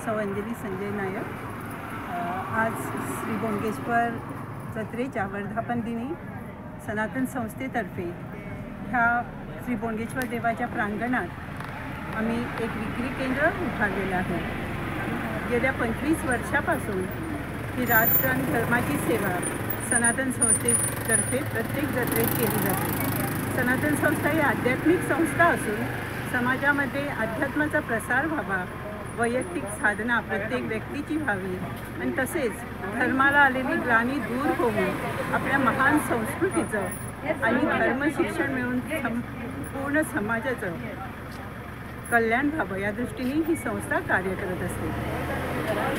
सौ अंजली संजय नायक। आज श्री बोंगेश्वर जत्रेच्या वर्धापनदिनी सनातन संस्थेतर्फे ह्या श्री बोंगेश्वर देवाच्या प्रांगणात आम्ही एक विक्री केंद्र उभारलेलं आहे। गेल्या 25 वर्षापासून ही राष्ट्र आणि धर्माची सेवा सनातन संस्थेतर्फे प्रत्येक जत्रेत केली जाते। सनातन संस्था ही आध्यात्मिक संस्था असून समाजामध्ये अध्यात्माचा प्रसार व्हावा, वैयक्तिक साधना प्रत्येक व्यक्तीची व्हावी आणि तसेच धर्माला आलेली ग्लानी दूर होऊन आपल्या महान संस्कृतीचं आणि धर्मशिक्षण मिळून पूर्ण समाजाचं कल्याण व्हावं या दृष्टीने ही संस्था कार्य करत असते।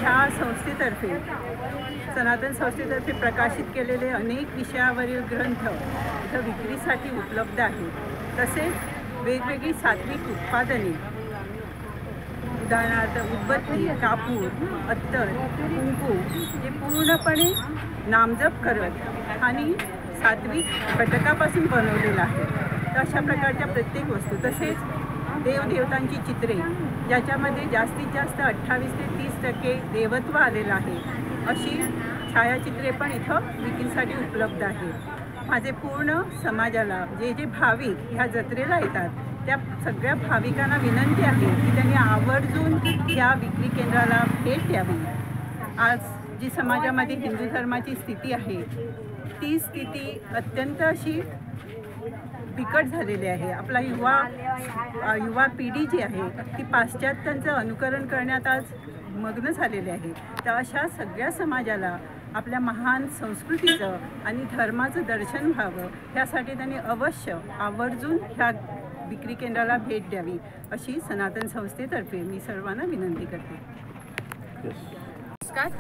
ह्या संस्थेतर्फे सनातन संस्थेतर्फे प्रकाशित केलेले अनेक विषयावरील ग्रंथ इथं विक्रीसाठी उपलब्ध आहेत। तसेच वेगवेगळी सात्विक उत्पादने उदाहरणार्थ उदबत्ती, कापूर, अत्तर, कुंकू हे पूर्णपणे नामजप करत आणि सात्विक घटकापासून बनवलेलं आहे। तर अशा प्रकारच्या प्रत्येक वस्तू तसेच देवदेवतांची चित्रे ज्याच्यामध्ये जास्तीत जास्त 28 ते 30% देवत्व आलेलं आहे अशी छायाचित्रे पण इथं विक्रीसाठी उपलब्ध आहेत। माझे पूर्ण समाजाला जे जे भाविक ह्या जत्रेला येतात त्या सगळ्या भाविकांना विनंती आहे की त्यांनी आवर्जून ह्या विक्री केंद्राला भेट द्यावी। आज जी समाजामध्ये हिंदू धर्माची स्थिती आहे ती स्थिती अत्यंत अशी बिकट झालेली आहे। आपला युवा पिढी जी आहे ती पाश्चात्यांचं अनुकरण करण्यात आज मग्न झालेले आहे। तर अशा सगळ्या समाजाला आपल्या महान संस्कृतीचं आणि धर्माचं दर्शन व्हावं यासाठी त्यांनी अवश्य आवर्जून ह्या विक्री केंद्राला भेट द्यावी अशी सनातन संस्थेतर्फे मी सर्वांना विनंती करते। नमस्कार।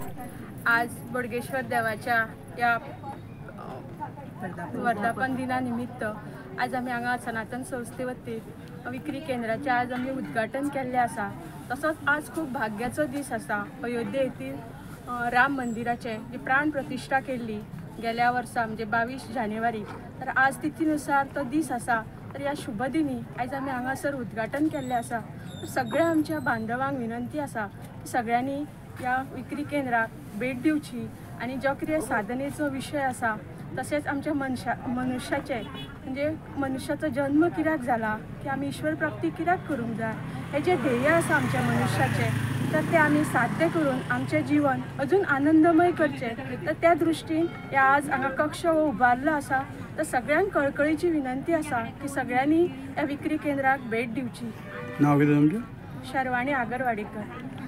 आज बोडगेश्वर देवाच्या या वर्धापन दिनानिमित्त आज आम्ही हांगा सनातन संस्थे वतीन विक्री केंद्राचे आज आम्ही उद्घाटन केल्लें आसा। तसोच आज खूब भाग्याचो दीस आसा। अयोध्ये येथील राम मंदिराचे जी प्राण प्रतिष्ठा केल्ली गेल्या वर्सा म्हणजे 22 जानेवारी, तर आज तिथीनुसार तो दीस आसा। तर या शुभ दिनी आज आम्ही हांगासर उद्घाटन केल्लें आसा। सगळ्या आमच्या बांधवांक विनंती आसा की सगळ्यांनी या विक्री केंद्राक भेट दिवची आणि जो कितें साधनेचो विशय आसा तसेच आमच्या मनुष्याचे म्हणजे मनुष्याचो जन्म कित्याक जाला की आमी ईश्वर प्राप्ती कित्याक करूंक जाय हे जे ध्येय आसा आमच्या मनुष्याचे तर ते आमी साध्य करून आमचे जीवन अजून आनंदमय करचे। तर त्या दृश्टीन या आज हांगा कक्ष उबारलो आसा। तर सगळ्यांक कळकळीची विनंती आसा की सगळ्यांनी या विक्री केंद्राक भेट दिवची। नाव कितें तुमचें? शर्वाणी आगरवाडीकर।